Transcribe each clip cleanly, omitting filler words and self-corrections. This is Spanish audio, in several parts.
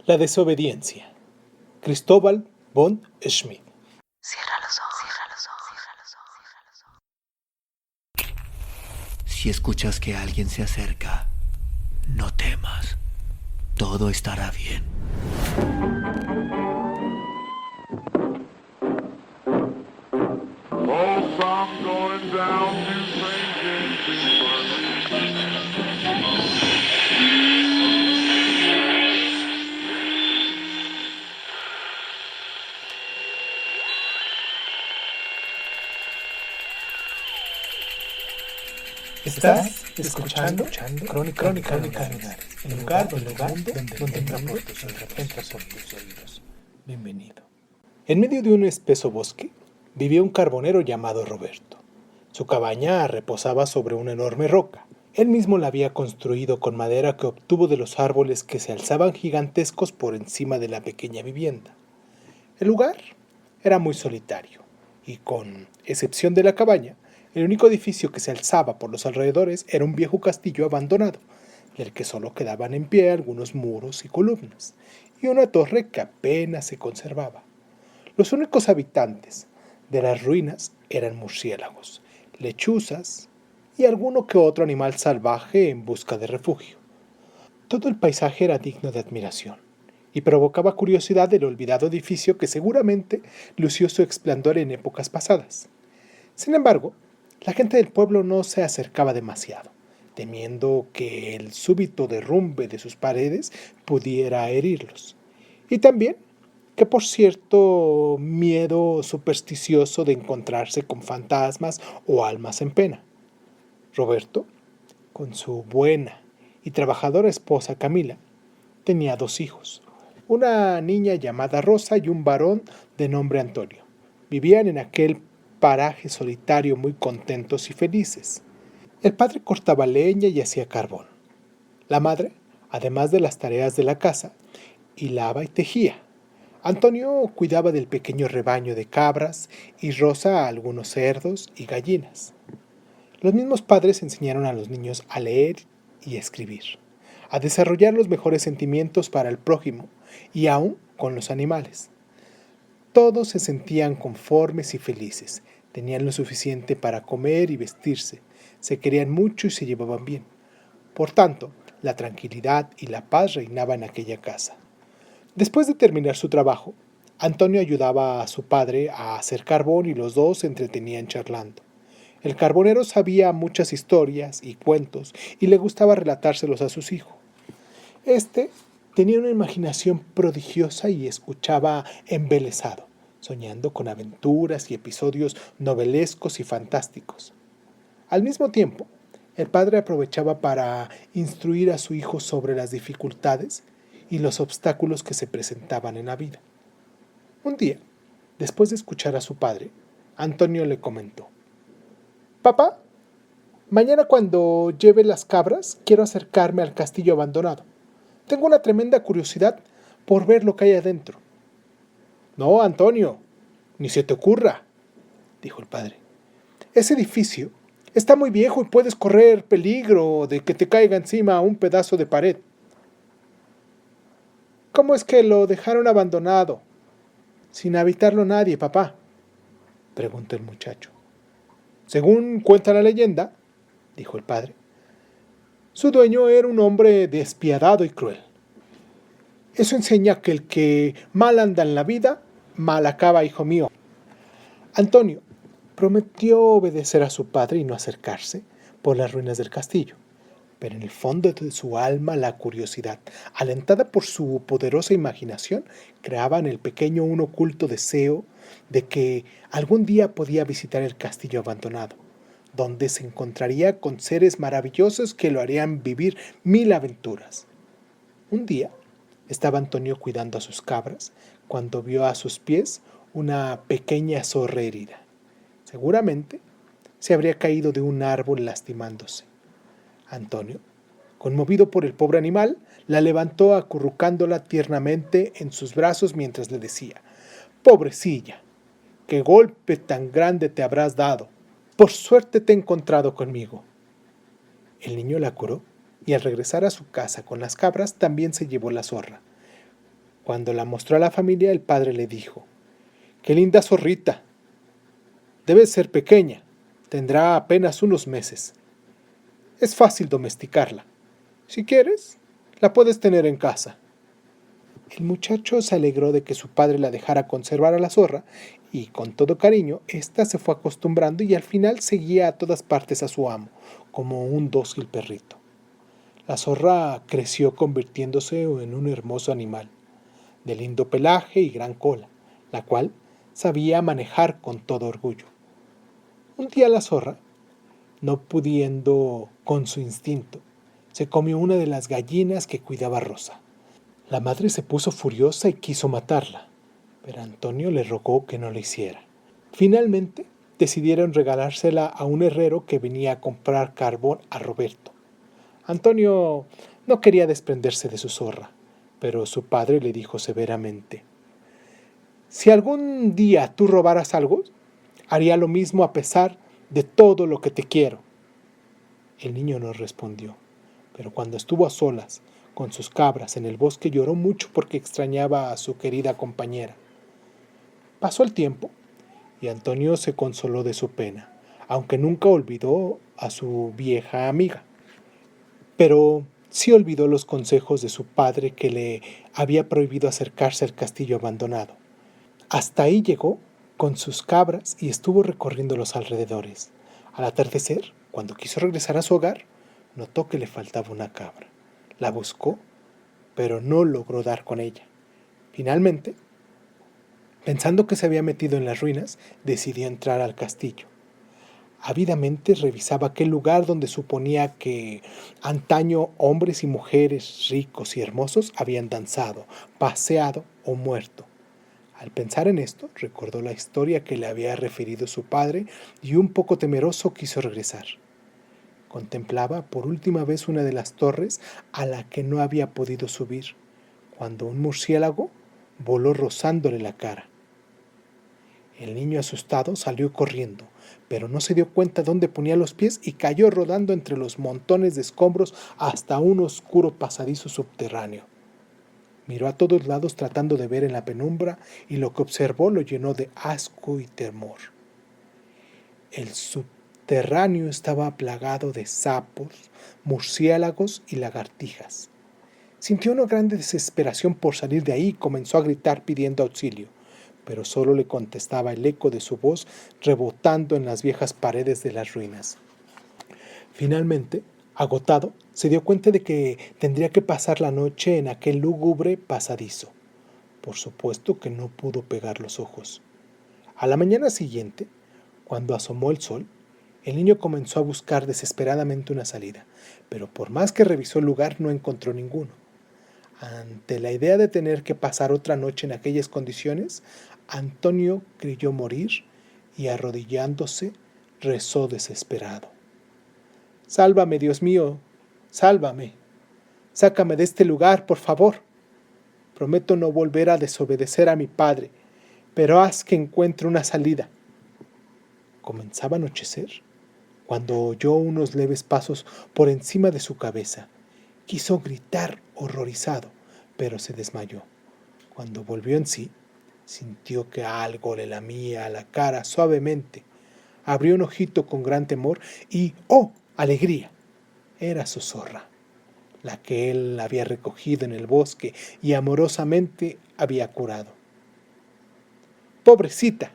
La desobediencia. Cristóbal von Schmidt. Cierra los ojos, cierra los ojos, cierra los ojos, cierra los ojos. Si escuchas que alguien se acerca, no temas. Todo estará bien. Oh, I'm going down to St. James Estás escuchando Crónica Lunares, el lugar del mundo donde entra por tus oídos. Bienvenido. En medio de un espeso bosque vivía un carbonero llamado Roberto. Su cabaña reposaba sobre una enorme roca. Él mismo la había construido con madera que obtuvo de los árboles que se alzaban gigantescos por encima de la pequeña vivienda. El lugar era muy solitario y, con excepción de la cabaña, el único edificio que se alzaba por los alrededores era un viejo castillo abandonado, del que solo quedaban en pie algunos muros y columnas, y una torre que apenas se conservaba. Los únicos habitantes de las ruinas eran murciélagos, lechuzas y alguno que otro animal salvaje en busca de refugio. Todo el paisaje era digno de admiración y provocaba curiosidad del olvidado edificio que seguramente lució su esplendor en épocas pasadas. Sin embargo, la gente del pueblo no se acercaba demasiado, temiendo que el súbito derrumbe de sus paredes pudiera herirlos. Y también que por cierto miedo supersticioso de encontrarse con fantasmas o almas en pena. Roberto, con su buena y trabajadora esposa Camila, tenía 2 hijos, una niña llamada Rosa y un varón de nombre Antonio. Vivían en aquel paraje solitario muy contentos y felices. El padre cortaba leña y hacía carbón. La madre, además de las tareas de la casa, hilaba y tejía. Antonio cuidaba del pequeño rebaño de cabras y Rosa algunos cerdos y gallinas. Los mismos padres enseñaron a los niños a leer y a escribir, a desarrollar los mejores sentimientos para el prójimo y aún con los animales. Todos se sentían conformes y felices, tenían lo suficiente para comer y vestirse, se querían mucho y se llevaban bien. Por tanto, la tranquilidad y la paz reinaban en aquella casa. Después de terminar su trabajo, Antonio ayudaba a su padre a hacer carbón y los dos se entretenían charlando. El carbonero sabía muchas historias y cuentos y le gustaba relatárselos a sus hijos. Este tenía una imaginación prodigiosa y escuchaba embelesado, soñando con aventuras y episodios novelescos y fantásticos. Al mismo tiempo, el padre aprovechaba para instruir a su hijo sobre las dificultades y los obstáculos que se presentaban en la vida. Un día, después de escuchar a su padre, Antonio le comentó: «Papá, mañana cuando lleve las cabras, quiero acercarme al castillo abandonado. Tengo una tremenda curiosidad por ver lo que hay adentro». «No, Antonio, ni se te ocurra», dijo el padre. «Ese edificio está muy viejo y puedes correr peligro de que te caiga encima un pedazo de pared». «¿Cómo es que lo dejaron abandonado, sin habitarlo nadie, papá?», preguntó el muchacho. «Según cuenta la leyenda», dijo el padre, «su dueño era un hombre despiadado y cruel. Eso enseña que el que mal anda en la vida, mal acaba, hijo mío». Antonio prometió obedecer a su padre y no acercarse por las ruinas del castillo, pero en el fondo de su alma la curiosidad, alentada por su poderosa imaginación, creaba en el pequeño un oculto deseo de que algún día podía visitar el castillo abandonado, donde se encontraría con seres maravillosos que lo harían vivir 1000 aventuras. Un día estaba Antonio cuidando a sus cabras cuando vio a sus pies una pequeña zorra herida. Seguramente se habría caído de un árbol lastimándose. Antonio, conmovido por el pobre animal, la levantó acurrucándola tiernamente en sus brazos mientras le decía: «Pobrecilla, qué golpe tan grande te habrás dado. Por suerte te he encontrado conmigo». El niño la curó y al regresar a su casa con las cabras también se llevó la zorra. Cuando la mostró a la familia, el padre le dijo: «¡Qué linda zorrita! Debe ser pequeña, tendrá apenas unos meses. Es fácil domesticarla. Si quieres, la puedes tener en casa». El muchacho se alegró de que su padre la dejara conservar a la zorra y, con todo cariño, ésta se fue acostumbrando y al final seguía a todas partes a su amo, como un dócil perrito. La zorra creció convirtiéndose en un hermoso animal, de lindo pelaje y gran cola, la cual sabía manejar con todo orgullo. Un día la zorra, no pudiendo con su instinto, se comió una de las gallinas que cuidaba Rosa. La madre se puso furiosa y quiso matarla, pero Antonio le rogó que no lo hiciera. Finalmente, decidieron regalársela a un herrero que venía a comprar carbón a Roberto. Antonio no quería desprenderse de su zorra, pero su padre le dijo severamente: «Si algún día tú robaras algo, haría lo mismo a pesar de todo lo que te quiero». El niño no respondió, pero cuando estuvo a solas con sus cabras en el bosque lloró mucho porque extrañaba a su querida compañera. Pasó el tiempo y Antonio se consoló de su pena, aunque nunca olvidó a su vieja amiga. Pero sí olvidó los consejos de su padre que le había prohibido acercarse al castillo abandonado. Hasta ahí llegó con sus cabras y estuvo recorriendo los alrededores. Al atardecer, cuando quiso regresar a su hogar, notó que le faltaba una cabra. La buscó, pero no logró dar con ella. Finalmente, pensando que se había metido en las ruinas, decidió entrar al castillo. Ávidamente revisaba aquel lugar donde suponía que antaño hombres y mujeres ricos y hermosos habían danzado, paseado o muerto. Al pensar en esto, recordó la historia que le había referido su padre y un poco temeroso quiso regresar. Contemplaba por última vez una de las torres a la que no había podido subir, cuando un murciélago voló rozándole la cara. El niño asustado salió corriendo, pero no se dio cuenta dónde ponía los pies y cayó rodando entre los montones de escombros hasta un oscuro pasadizo subterráneo. Miró a todos lados tratando de ver en la penumbra y lo que observó lo llenó de asco y temor. El subterráneo estaba plagado de sapos, murciélagos y lagartijas. Sintió una gran desesperación por salir de ahí y comenzó a gritar pidiendo auxilio, pero solo le contestaba el eco de su voz rebotando en las viejas paredes de las ruinas. Finalmente, agotado, se dio cuenta de que tendría que pasar la noche en aquel lúgubre pasadizo. Por supuesto que no pudo pegar los ojos. A la mañana siguiente, cuando asomó el sol, el niño comenzó a buscar desesperadamente una salida, pero por más que revisó el lugar no encontró ninguno. Ante la idea de tener que pasar otra noche en aquellas condiciones, Antonio creyó morir y arrodillándose rezó desesperado: «Sálvame, Dios mío, sálvame. Sácame de este lugar, por favor. Prometo no volver a desobedecer a mi padre, pero haz que encuentre una salida». Comenzaba a anochecer cuando oyó unos leves pasos por encima de su cabeza. Quiso gritar horrorizado, pero se desmayó. Cuando volvió en sí, sintió que algo le lamía la cara suavemente. Abrió un ojito con gran temor y ¡oh, alegría! Era su zorra, la que él había recogido en el bosque y amorosamente había curado. «Pobrecita,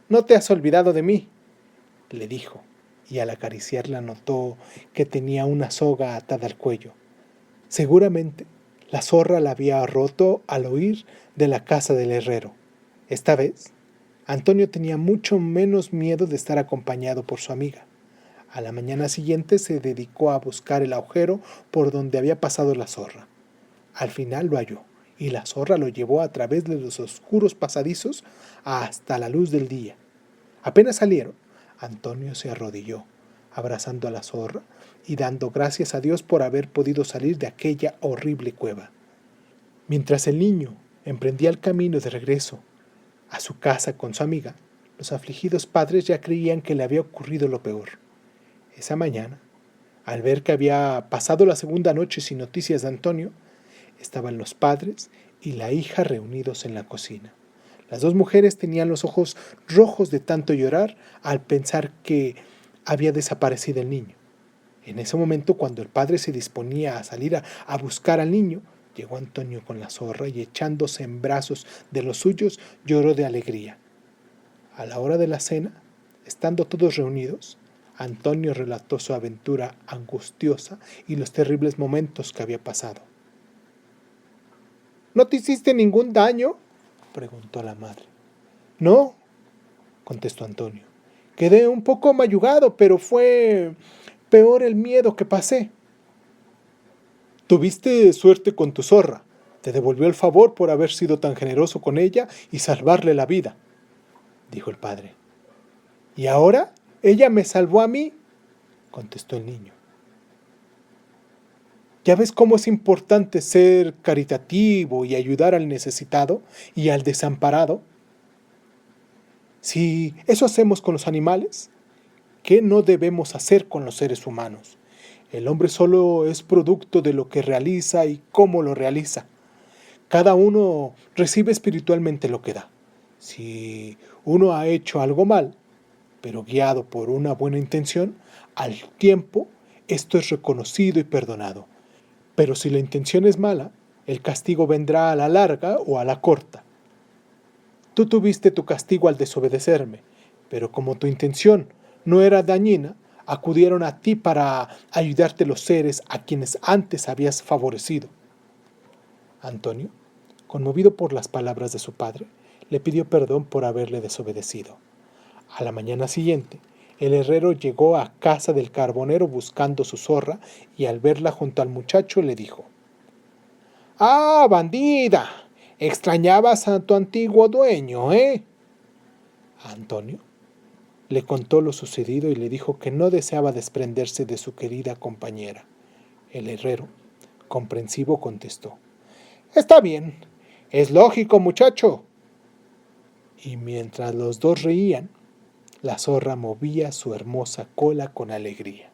no te has olvidado de mí», le dijo, y al acariciarla notó que tenía una soga atada al cuello. Seguramente la zorra la había roto al huir de la casa del herrero. Esta vez, Antonio tenía mucho menos miedo de estar acompañado por su amiga. A la mañana siguiente se dedicó a buscar el agujero por donde había pasado la zorra. Al final lo halló, y la zorra lo llevó a través de los oscuros pasadizos hasta la luz del día. Apenas salieron, Antonio se arrodilló, abrazando a la zorra y dando gracias a Dios por haber podido salir de aquella horrible cueva. Mientras el niño emprendía el camino de regreso a su casa con su amiga, los afligidos padres ya creían que le había ocurrido lo peor. Esa mañana, al ver que había pasado la segunda noche sin noticias de Antonio, Estaban los padres y la hija reunidos en la cocina. Las dos mujeres tenían los ojos rojos de tanto llorar al pensar que había desaparecido el niño. En ese momento, cuando el padre se disponía a salir a buscar al niño, llegó Antonio con la zorra y echándose en brazos de los suyos, lloró de alegría. A la hora de la cena, estando todos reunidos, Antonio relató su aventura angustiosa y los terribles momentos que había pasado. ¿No te hiciste ningún daño?, preguntó la madre. No, contestó Antonio. Quedé un poco mayugado, pero fue peor el miedo que pasé. Tuviste suerte con tu zorra. Te devolvió el favor por haber sido tan generoso con ella y salvarle la vida, dijo el padre. ¿Y ahora ella me salvó a mí?, contestó el niño. ¿Ya ves cómo es importante ser caritativo y ayudar al necesitado y al desamparado? Si eso hacemos con los animales, ¿qué no debemos hacer con los seres humanos? El hombre solo es producto de lo que realiza y cómo lo realiza. Cada uno recibe espiritualmente lo que da. Si uno ha hecho algo mal, pero guiado por una buena intención, al tiempo esto es reconocido y perdonado. Pero si la intención es mala, el castigo vendrá a la larga o a la corta. Tú tuviste tu castigo al desobedecerme, pero como tu intención no era dañina, acudieron a ti para ayudarte los seres a quienes antes habías favorecido. Antonio, conmovido por las palabras de su padre, le pidió perdón por haberle desobedecido. A la mañana siguiente, el herrero llegó a casa del carbonero buscando su zorra y al verla junto al muchacho le dijo: ¡Ah, bandida! Extrañabas a tu antiguo dueño, ¿eh? Antonio le contó lo sucedido y le dijo que no deseaba desprenderse de su querida compañera. El herrero, comprensivo, contestó: Está bien, es lógico, muchacho. Y mientras los dos reían, la zorra movía su hermosa cola con alegría.